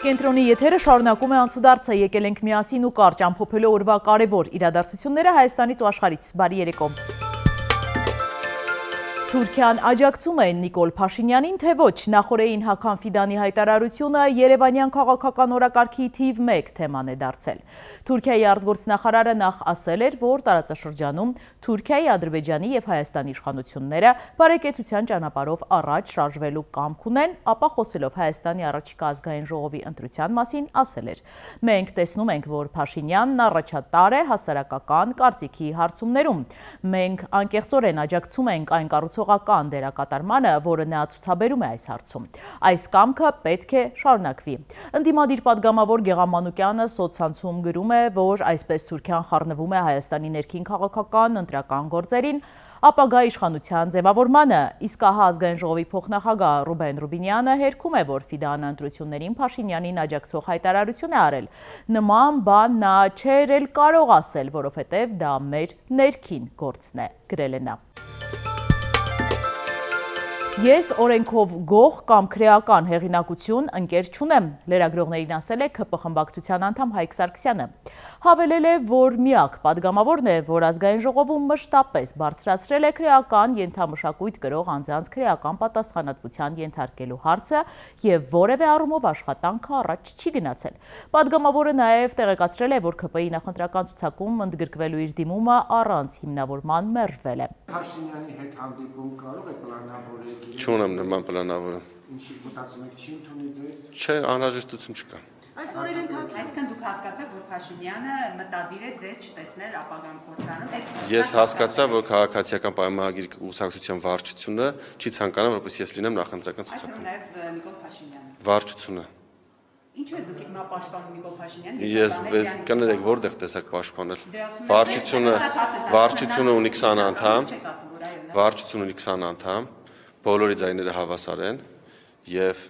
Կենտրոնի եթերը շարունակում է անցուդարձը, եկել ենք միասին ու կարճ ամփոփելու օրվա կարևոր իրադարձությունները Հայաստանից ու աշխարհից։ Բարի երեկո։ Թուրքիան աջակցում է Նիկոլ Փաշինյանին, թե ոչ, նախորդին Հական Ֆիդանի հայտարարությունը Երևանյան քաղաքական օրակարգի թիվ 1 թեման է դարձել։ Թուրքիայի արտգործնախարարը նախ ասել էր, որ տարածաշրջանում Թուրքիայի, Ադրբեջանի եւ Հայաստանի իշխանությունները բարեկեցության ճանապարհով առաջ շարժվելու կամք ունեն, ապա խոսելով Հայաստանի առաջիկա ազգային ժողովի ընտրության մասին ասել էր. Մենք տեսնում ենք, որ Փաշինյանն առաջատար է հասարակական կարծիքի հարցումներում։ Մենք անկեղծորեն աջակցում ենք այն կառուցողական դերակատարմանը, որը նա ցուցաբերում է այս հարցում։ Այս կամքը պետք է շարունակվի։ Ընդդիմադիր падգամավոր Գեղամ Մանուկյանը սոցցանցում գրում է, որ այսպես Թուրքիան խառնվում է Հայաստանի ներքին քաղաքական ընտրական գործերին, ապագա իշխանության ձևավորմանը, իսկ ահա ազգային ժողովի փոխնախագահ Ռուբեն Ռուբինյանը հերքում է, որ Ֆիդանը ընտրություններին Փաշինյանին աջակցող հայտարարություն է արել։ Նման բան նա չէր էլ կարող ասել, որովհետև դա մեր ներքին գործն է, գրել է նա։ Ես օրենքով գող կամ քրեական հեղինակություն ընկեր չունեմ, լրագրողներին ասել է ՔՊ խմբակցության անդամ Հայկ Սարգսյանը։ Հավելել է, որ միակ падգամավորն է, որ ազգային ժողովում մշտապես բարձրացրել է քրեական ենթամշակույթ կրող անձանց քրեական պատասխանատվության ենթարկելու հարցը եւ որևէ առումով աշխատանքը առաջ չի գնացել։ Падգամավորը նաեւ տեղեկացրել է, որ ՔՊ-ի նախընտրական ցուցակում ընդգրկվելու իր դիմումը առանց հիմնավորման մերժվել է։ Փաշինյանի հետ հանդիպում կարող է պլանավորել։ Չունեմ նման պլանավորը։ Ինչի մտածում եք չի ընդունի ձեզ։ Չէ, անհրաժեշտություն չկա։ Այս օրերի ընթացքում այսքան դուք հասկացաք, որ Փաշինյանը մտադիր է ձեզ չտեսնել ապագան խորհրդարանում։ Ես հասկացա, որ քաղաքացիական պայմանագիր կուսակցության վարչությունը չի ցանկանում, որպես ես լինեմ նախընտրական ցուցակում։ Նաև Նիկոլ Փաշինյանը։ Վարչությունը։ Ինչու եք դուք հիմա պաշտպանում Նիկոլ Փաշինյանին։ Ես կներեք որտեղ տեսակ պաշտպանել։ Վարչությունը ունի 20 անդամ։ Վարչությունը ունի 20 անդամ։ Բոլորի ձայները հավասար են եւ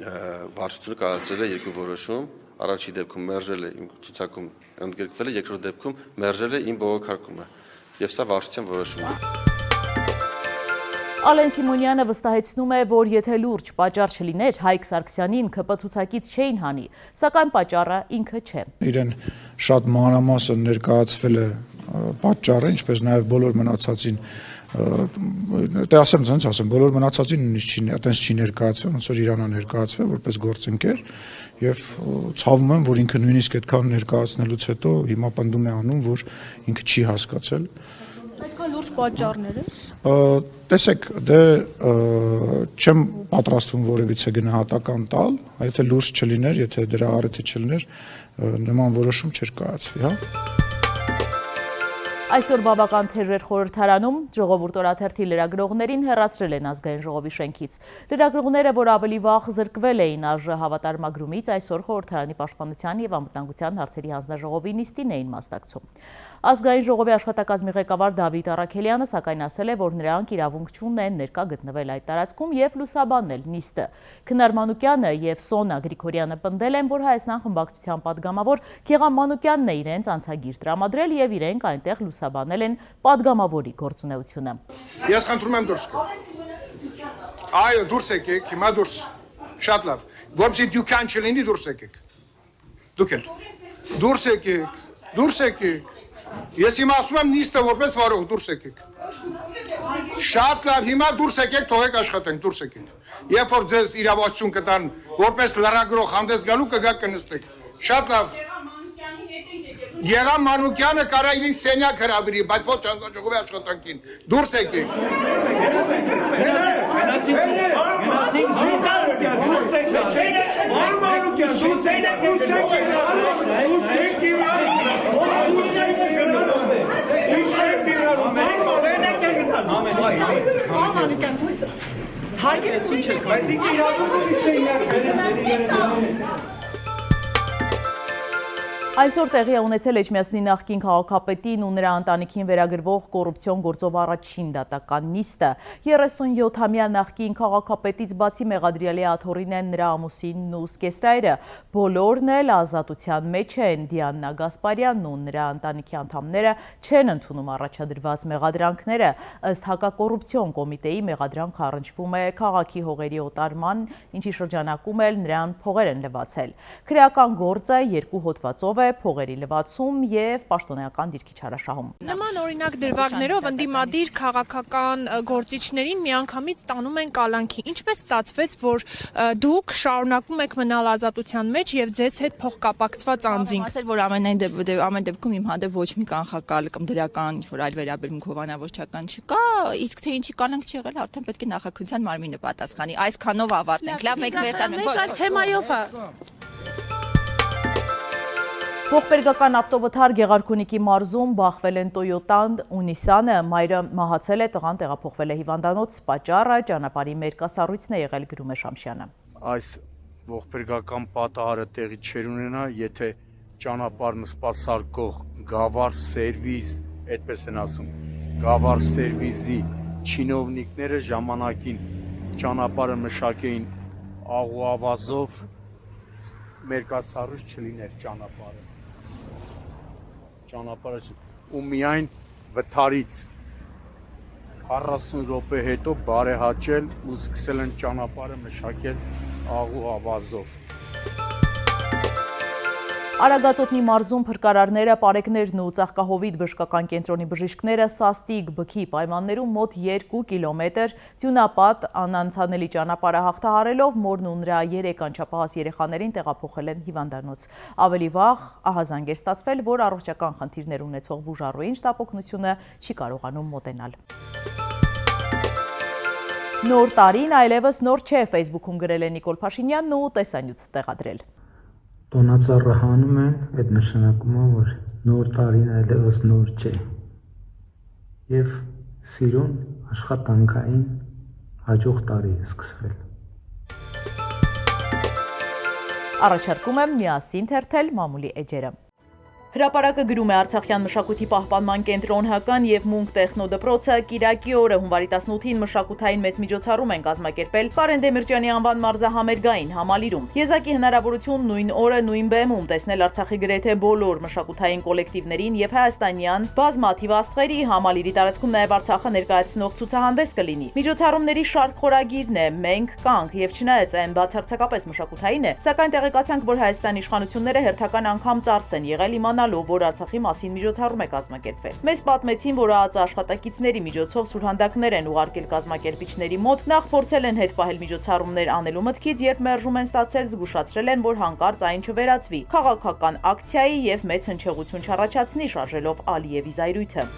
վարչությունը կայացրել է երկու որոշում, առաջի դեպքում մերժել է իմ ցուցակում ընդգրկվել է, երկրորդ դեպքում մերժել է իմ բողոքարկումը եւ սա վարչության որոշումն է։ Ալեն Սիմոնյանը վստահեցնում է, որ եթե լուրջ պատճառ չլիներ, Հայկ Սարգսյանին ՔՊ ցուցակից չէին հանի, սակայն պատճառը ինքը չէ։ Իրեն շատ մանրամասն ներկայացվել է պատճառը, ինչպես նաև բոլոր մնացածին բոլոր մնացածին այտենց չի ներկայացվել, ոնց որ Իրանը ներկայացվել որպես գործընկեր եւ ցավում եմ, որ ինքը նույնիսկ այդքան ներկայացնելուց հետո հիմա պնդում է անում, որ ինքը չի հասկացել։ Այդքան լուրջ պատճառները։ Տեսեք, դե չեմ պատրաստվում որևիցե գնահատական տալ, եթե լուրջ չլիներ, եթե դրա առիթը չլիներ, նման որոշում չէր կայացվի, հա։ Այսօր բավական թեժեր խորհրդարանում ժողովուրդ օրաթերթի լրագրողներին հեռացրել են ազգային ժողովի շենքից։ Լրագրողները, որ ավելի վաղ զրկվել էին ԱԺ հավատարմագրումից, այսօր խորհրդարանի պաշտպանության եւ անվտանգության հարցերի հանձնաժողովի նիստին էին մասնակցում։ Ազգային ժողովի աշխատակազմի ղեկավար Դավիթ Առաքելյանը սակայն ասել է, որ նրանք իրավունք չունեն ներկա գտնվել այդ տարածքում եւ լուսաբանել նիստը։ Քնար Մանուկյանը եւ Սոնա Գրիգորյանը պնդել են, որ Հայաստան խմբակցության падգամավոր Գեղամ Մանուկյանն է իրենց անցագիր տրամադրել եւ իրենք այնտեղ լուսաբանել են падգամավորի գործունեությունը։ Ես խնդրում եմ դուրս գալ։ Այո, դուրս եկեք, հիմա դուրս։ Շատ լավ։ Որպեսզի դուքան չլինի, դուրս եկեք։ Դուք էլ։ Դուրս եկեք։ Դուրս եկեք։ Ես հիմա ասում եմ նիստը որպես վարող, դուրս եկեք։ Շատ լավ, հիմա դուրս եկեք, թողեք աշխատենք, դուրս եկեք։ Երբ որ ձեզ իրավասություն կտան, որպես լրագրող հանդես գալու կգաք կնստեք։ Շատ լավ։ Գեղամ Մանուկյանը կարա իրեն սենյակ հրավիրի, բայց ոչ հանձնաժողովի աշխատանքին։ Դուրս եկեք։ Այսօր տեղի է ունեցել Էջմիածնի նախկին քաղաքապետին ու նրա ընտանիքին վերագրվող կոռուպցիոն գործով առաջին դատական նիստը։ 37-ամյա նախկին քաղաքապետից բացի մեղադրյալի աթոռին են նրա ամուսինն ու զգեստայրը։ Բոլորն էլ ազատության մեջ են։ Դիանա Գասպարյանն ու նրա ընտանիքի անդամները չեն ընդունում առաջադրված մեղադրանքները։ Ըստ հակակոռուպցիոն կոմիտեի մեղադրանքը առնչվում է քաղաքի հողերի օտարման, ինչի շրջանակում էլ նրան փողեր են լվացել։ Քրեական գործը 2 հոդվածով փողերի լվացում եւ պաշտոնեական դիրքի չարաշահում։ Նման օրինակ դրվագներով ընդդիմադիր քաղաքական գործիչներին միանգամից տանում են կալանքի։ Ինչպես ստացվեց, որ դուք շարունակում եք մնալ ազատության մեջ եւ ձեզ հետ փոխկապակցված անձինք։ Ասել, որ ամեն դեպքում իմ հանդեպ ոչ մի կանխակալ կամ դրական ինչ-որ այլ վերաբերմունք հովանավորչական չկա, իսկ թե ինչի կալանք չի եղել, արդեն պետք է նախաքննության մարմինը պատասխանի։ Այսքանով ավարտենք։ Լավ, մեկ մեր թեմայով է։ Փոխպերգական ավտովթար Գեղարքունիքի մարզում բախվել են Տոյոտան ու Նիսանը, մայրը մահացել է, տղան տեղափոխվել է հիվանդանոց, պատճառը ճանապարհի մերկասառույցն է եղել, գրում է Շամշյանը։ Այս ողբերգական պատահարը տեղի չէր ունենա, եթե ճանապարհն սպասարկող Գավառ սերվիզ, այդպես են ասում, Գավառ սերվիզի չինովնիկները ժամանակին ճանապարհը մշակեին աղուավազով, մերկասառույց չլիներ ճանապարհը ու միայն վթարից 40 րոպե հետո բարեհաճել ու սկսել են ճանապարհը մշակել աղու ավազով։ Արագածոտնի մարզում փրկարարները, պարեկներն ու ծաղկահովիտ բժշկական կենտրոնի բժիշկները սաստիկ բքի պայմաններում մոտ 2 կիլոմետր ձյունապատ անանցանելի ճանապարհը հաղթահարելով մորն ու նրա 3 անչափահաս երեխաներին տեղափոխել են հիվանդանոց։ Ավելի վաղ ահազանգ էր ստացվել, որ առողջական խնդիրներ ունեցող բուժառուին շտապօգնությունը չի կարողանում մոտենալ։ Նոր տարին այլևս նոր չէ, Facebook-ում գրել է Նիկոլ Փաշինյանն ու տեսանյութ տեղադրել։ Տոնածառը հանում են, այդ նշանակում է, որ նոր տարին այլևս նոր չէ։ Եվ սիրուն աշխատանքային հաջող տարի է սկսվել։ Առաջարկում եմ միասին թերթել մամուլի էջերը։ Հրապարակը գրում է Արցախյան մշակույթի պահպանման կենտրոն ՀԿ-ն եւ Մունք տեխնոդպրոցը Կիրակի օրը հունվարի 18-ին մշակութային մեծ միջոցառում են կազմակերպել Կարեն Դեմիրճյանի անվան մարզահամերգային համալիրում։ Եզակի հնարավորություն նույն օրը նույն բեմում տեսնել Արցախի գրեթե բոլոր մշակութային կոլեկտիվներին եւ հայաստանյան բազմաթիվ աստղերի համալիրի տարածքում նաեւ Արցախը ներկայացնող ցուցահանդես կլինի։ Միջոցառումների շարք խորագիրն է «Մենք կանք» եւ չնայած այն բացարձակապես մշակութային է, սակայն տեղեկացանք, որ Հայաստանի իշխանությունները հերթական անգամ ծարս են եղել իմանալով, որ Արցախի մասին միջոցառում է կազմակերպվել։ Մեզ պատմեցին, որ ԱԱԾ աշխատակիցների միջոցով սուրհանդակներ են ուղարկել կազմակերպիչների մոտ, նախ փորձել են հետ պահել միջոցառումներ անելու մտքից, երբ մերժում են ստացել, զգուշացրել են, որ հանկարծ այն չվերածվի քաղաքական ակցիայի եւ մեծ հնչեղություն չառաջացնի շարժելով Ալիևի զայրույթը։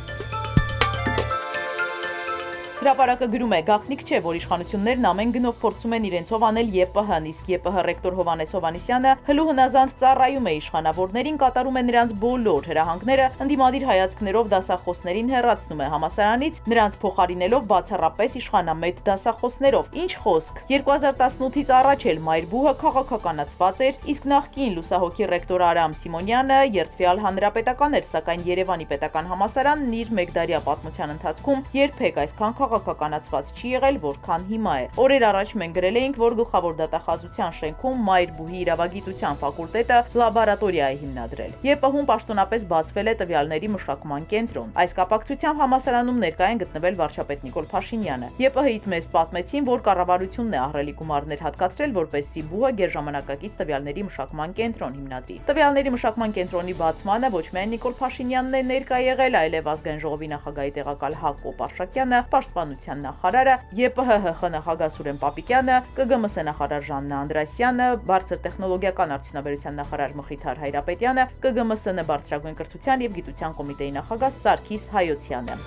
Հրապարակը գրում է, գաղտնիք չէ, որ իշխանություններն ամեն գնով փորձում են իրենցով անել ԵՊՀ-ն, իսկ ԵՊՀ ռեկտոր Հովհաննես Հովհաննիսյանը հլու հնազանդ ծառայում է իշխանավորներին, կատարում է նրանց բոլոր հրահանգները, ընդդիմադիր հայացքներով դասախոսներին հեռացնում է համալսարանից, նրանց փոխարինելով բացառապես իշխանամետ դասախոսներով։ Ինչ խոսք, 2018-ից առաջ էլ Մայրբուհը քաղաքականացված էր, իսկ նախկին լուսահոգի ռեկտոր Արամ Սիմոնյանը երդվյալ հանրապետական էր, սակայն Երևանի պետական համալսարանն իր մեկդարյա պատմության ընթացքում երբեք այսքան քաղաքականացված չի եղել, որքան հիմա է։ Օրեր առաջ մենք գրել էինք, որ գլխավոր դատախազության շենքում Մայրբուհի իրավագիտության ֆակուլտետը լաբորատորիա է հիմնադրել։ ԵՊՀ-ում պաշտոնապես բացվել է տվյալների մշակման կենտրոն։ Այս կապակցությամբ համալսարանում ներկա են գտնվել վարչապետ Նիկոլ Փաշինյանը։ ԵՊՀ-ից մեզ պատմեցին, որ կառավարությունն է ահռելի գումարներ հատկացրել, որպեսզի ԲՈՒՀ-ը գերժամանակակից տվյալների մշակման կենտրոն հիմնադրի։ Տվյալների մշակման կենտրոնի բացմանը ոչ միայն Նիկոլ Փաշինյանն է ներկա եղել, այլև Ազգային ժողովի նախագահի տեղակալ Հակոբ Արշակյանը, Պաշտպանության նախարարը, ԵՊՀ-ՀԽ նախագահ Սուրեն Պապիկյանը, ԿԳՄՍ նախարար Ժաննա Անդրասյանը, բարձր տեխնոլոգիական արդյունաբերության նախարար Մխիթար Հայրապետյանը, ԿԳՄՍ բարձրագույն կրթության եւ գիտության կոմիտեի նախագահ Սարգիս Հայոցյանը։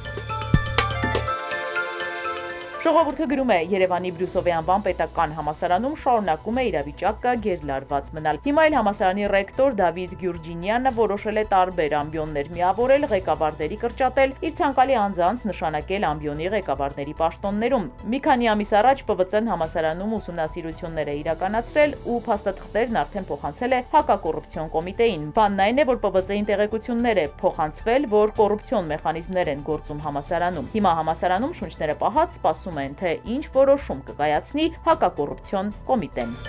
Ժողովուրդը գրում է, Երևանի Բրյուսովի անվան պետական համալսարանում շարունակում է իրավիճակը գերլարված մնալ։ Հիմա էլ համալսարանի ռեկտոր Դավիթ Գյուրջինյանը որոշել է տարբեր ամբիոններ միավորել, ղեկավարների կրճատել, իր ցանկալի անձանց նշանակել ամբիոնի ղեկավարների պաշտոններում։ Մի քանի ամիս առաջ ՊՎԾ-ն համալսարանում ուսումնասիրություններ է իրականացրել ու փաստաթղթերն արդեն փոխանցել է հակակոռուպցիոն կոմիտեին։ Բանն այն է, որ ՊՎԾ-ին տեղեկություններ է փոխանցվել, որ կոռուպցիոն մեխանիզմներ են գործում համալսարանում։ Հիմա համալսարանում շունչները պահած սպասում են, թե ինչ որոշում կկայացնի հակակոռուպցիոն կոմիտեն։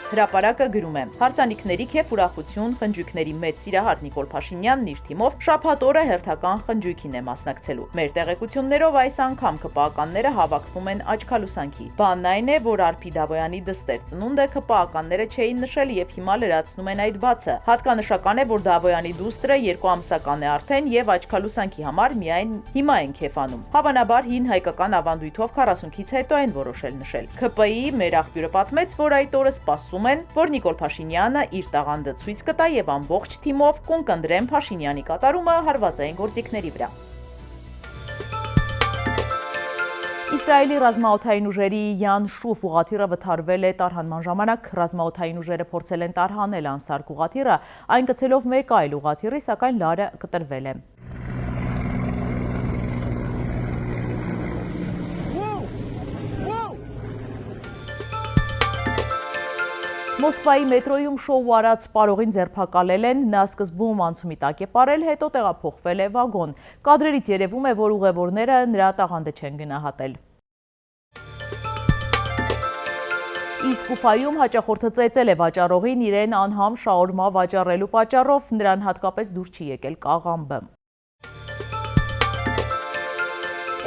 Հրապարակը գրում է. Հարսանիքների քեֆ ուրախություն խնջույքների մեծ սիրահար Նիկոլ Փաշինյանն իր թիմով շաբաթ օրը հերթական խնջույքին է մասնակցելու։ Մեր տեղեկություններով այս անգամ ԿՊԱ-ականները հավաքվում են Աչքալուսանքի։ Բանն այն է, որ Արփի Դավոյանի դստեր ծնունդը ԿՊԱ-ականները չէին նշել եւ հիմա լրացնում են այդ բացը։ Հատկանշական է, որ Դավոյանի դուստրը 2 ամսական է արդեն եւ Աչքալուսանքի համար միայն հիմա են քեֆանում։ Հավանաբար հին հայկական ավանդույթով 40-ից հետո են որոշել նշել։ ԿՊԻ մեր աղբյուրը պատմեց, որ այդ օրը սպասում են, որ Նիկոլ Փաշինյանը իր տաղանդը ցույց կտա եւ ամբողջ թիմով կընկնդրեն Փաշինյանի կատարումը հարվածային գործիքների վրա։ Իսրայելի ռազմաօդային ուժերի Յան Շուֆ ուղղաթիռը վթարվել է տարհանման ժամանակ։ Ռազմաօդային ուժերը փորձել են տարհանել անսարք ուղղաթիռը, այն գցելով մեկ այլ ուղղաթիռի, սակայն լարը կտրվել է։ Մոսկվայի մետրոյում շոու արած պարողին ձերբակալել են, նա սկզբում անցումի տակ է պարել, հետո տեղափոխվել է վագոն։ Կադրերից երևում է, որ ուղևորները նրա տաղանդը չեն գնահատել։ Իսկ Ուֆայում հաճախորդը ծեծել է վաճառողին իրեն անհամ շաուրմա վաճառելու պատճառով, նրան հատկապես դուր չի եկել կաղամբը։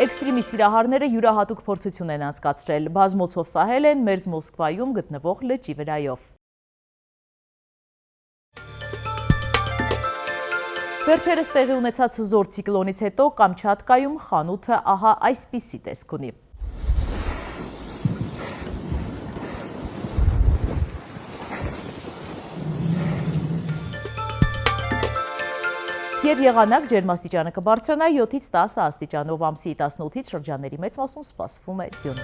Էքստրիմի սիրահարները յուրահատուկ փորձություն են անցկացրել, բազմոցով սահել են մերձ Մոսկվայում գտնվող լճի վրայով։ Վերջերս տեղի ունեցած հզոր ցիկլոնից հետո Կամչատկայում խանութը ահա այսպիսի տեսք ունի։ Եվ եղանակ ջերմաստիճանը կբարձրանա 7-ից 10 աստիճանով, ամսի 18-ից շրջանների մեծ մասում սպասվում է ձյուն։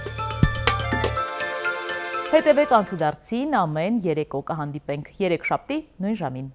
Հետևեք անցուդարձին, ամեն երեկո կհանդիպենք երեքշաբթի նույն ժամին։